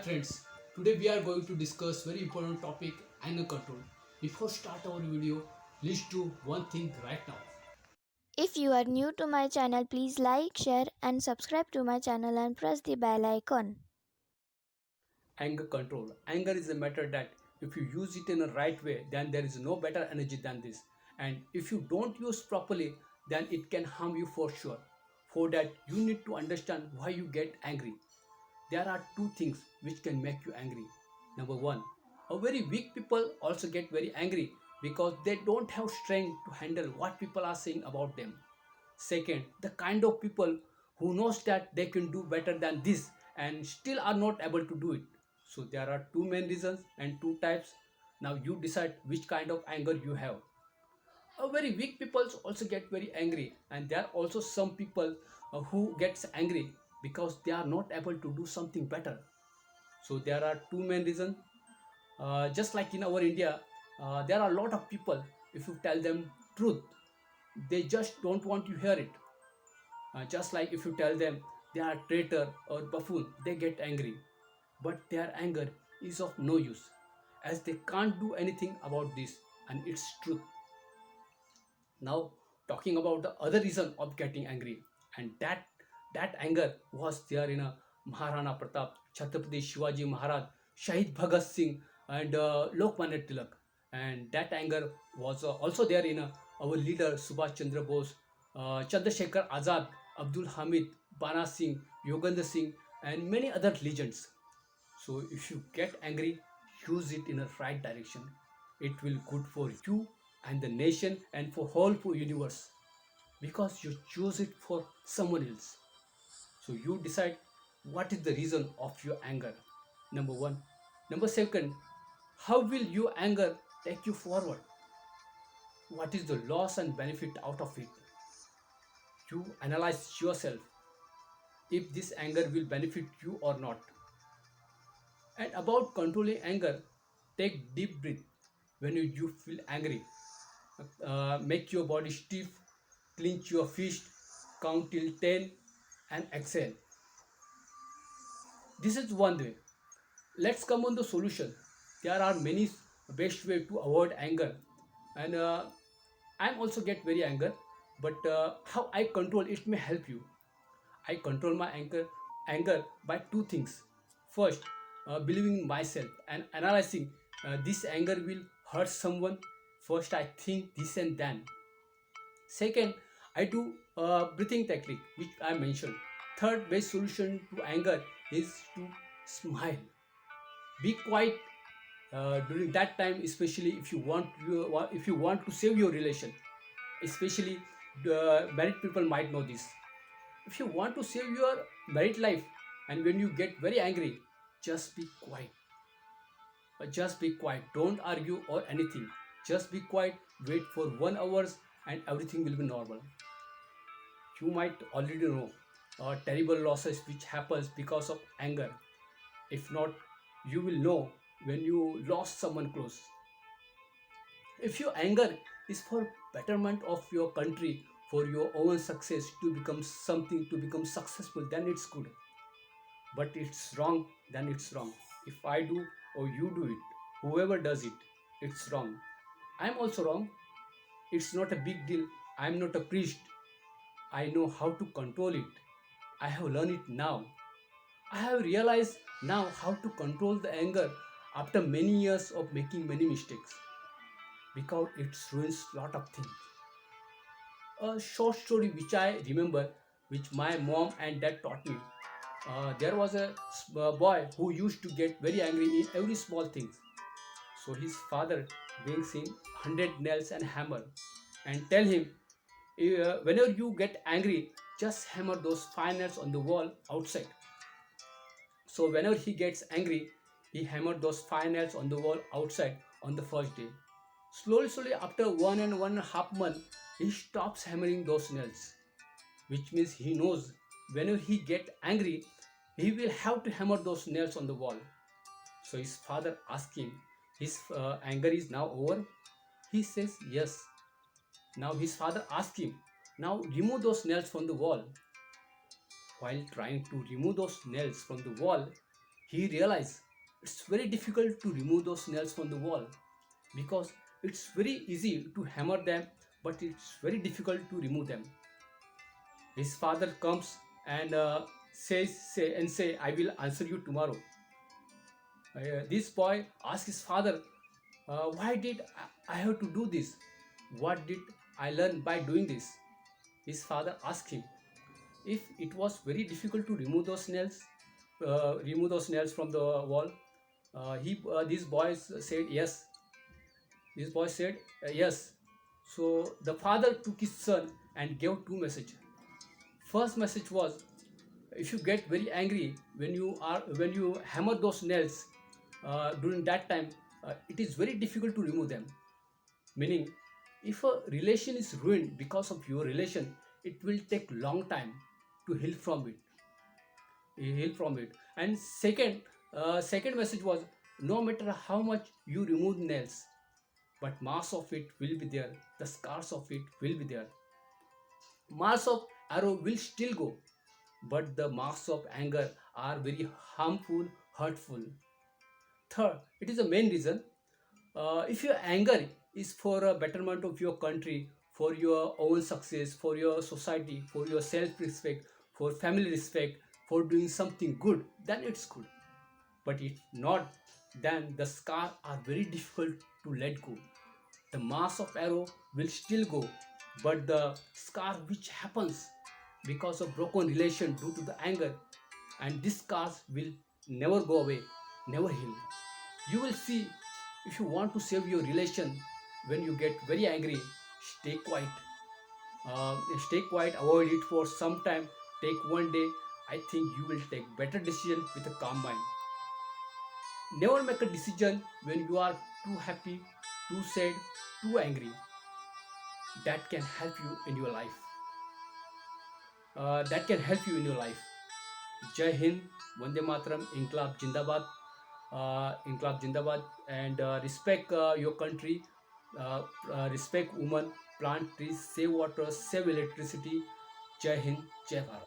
Friends, today we are going to discuss very important topic, anger control. Before start our video, let's do one thing right now. If you are new to my channel, please like, share and subscribe to my channel and press the bell icon. Anger control. Anger is a matter that if you use it in a right way, then there is no better energy than this. And if you don't use properly, then it can harm you for sure. For that, you need to understand why you get angry. There are two things which can make you angry. Number one, a very weak people also get very angry because they don't have strength to handle what people are saying about them. Second, the kind of people who knows that they can do better than this and still are not able to do it. So there are two main reasons and two types. Now you decide which kind of anger you have. A very weak people also get very angry, and there are also some people who gets angry because they are not able to do something better. So there are two main reasons. Just like in our India, there are a lot of people, if you tell them truth, they just don't want to hear it. Just like if you tell them they are traitor or buffoon, they get angry. But their anger is of no use, as they can't do anything about this, and it's truth. Now, talking about the other reason of getting angry, and that anger was there in a Maharana Pratap, Chhatrapati Shivaji Maharaj, Shahid Bhagat Singh, and Lokmanya Tilak, and that anger was also there in our leader Subhash Chandra Bose, Chandrasekhar Azad, Abdul Hamid, Bana Singh, Yogendra Singh, and many other legends. So if you get angry, use it in a right direction. It will good for you and the nation and for whole for universe because you choose it for someone else. So you decide what is the reason of your anger. Number one. Number second, how will your anger take you forward? What is the loss and benefit out of it? You analyze yourself if this anger will benefit you or not. And about controlling anger, take deep breath when you feel angry. Make your body stiff, clench your fist, count till 10 and exhale. This is one way. Let's come on the solution. There are many best way to avoid anger, and I'm also get very anger, but how I control it may help you. I control my anger by two things. First, believing in myself and analyzing this anger will hurt someone. First, I think this and then. Second, I do a breathing technique which I mentioned. Third best solution to anger is to smile. Be quiet during that time, especially if you want to save your relation. Especially the married people might know this. If you want to save your married life and when you get very angry, just be quiet. Just be quiet. Don't argue or anything. Just be quiet. Wait for 1 hour and everything will be normal. You might already know terrible losses which happens because of anger. If not, you will know when you lost someone close. If your anger is for betterment of your country, for your own success, to become something, to become successful, then it's good. But it's wrong, then it's wrong. If I do or you do it, whoever does it, it's wrong. I'm also wrong. It's not a big deal. I'm not a priest. I know how to control it. I have learned it now. I have realized now how to control the anger after many years of making many mistakes because it ruins lot of things. A short story which I remember, which my mom and dad taught me. There was a boy who used to get very angry in every small things. So his father brings him 100 nails and hammer and tell him, whenever you get angry, just hammer those five nails on the wall outside. So whenever he gets angry, he hammered those five nails on the wall outside on the first day. Slowly, after 1.5 months, he stops hammering those nails, which means he knows whenever he get angry, he will have to hammer those nails on the wall. So his father asks him, his anger is now over? He says yes. Now his father asks him, now remove those nails from the wall. While trying to remove those nails from the wall, he realized it's very difficult to remove those nails from the wall because it's very easy to hammer them, but it's very difficult to remove them. His father comes and say, I will answer you tomorrow. This boy asks his father, why did I have to do this? What did I learn by doing this? His father asked him if it was very difficult to remove those nails from the wall. These boys said yes. This boy said yes. So the father took his son and gave two messages. First message was, if you get very angry when you hammer those nails during that time, it is very difficult to remove them. Meaning, if a relation is ruined because of your relation, it will take long time to heal from it. And second message was, no matter how much you remove nails, but mass of it will be there, the scars of it will be there. Marks of arrow will still go, but the marks of anger are very harmful, hurtful. Third, it is the main reason. If your anger is for a betterment of your country, for your own success, for your society, for your self-respect, for family respect, for doing something good, then it's good. But if not, then the scars are very difficult to let go. The mass of arrow will still go, but the scar which happens because of broken relation due to the anger, and these scars will never go away, never heal. You will see, if you want to save your relation when you get very angry, stay quiet. Stay quiet, avoid it for some time, take one day. I think you will take better decision with a calm mind. Never make a decision when you are too happy, too sad, too angry. That can help you in your life. That can help you in your life. Jai Hind, Vande Mataram, Inkılap Jindabad, and respect your country, respect women, plant trees, save water, save electricity. Jai Hind, Jai Bharat.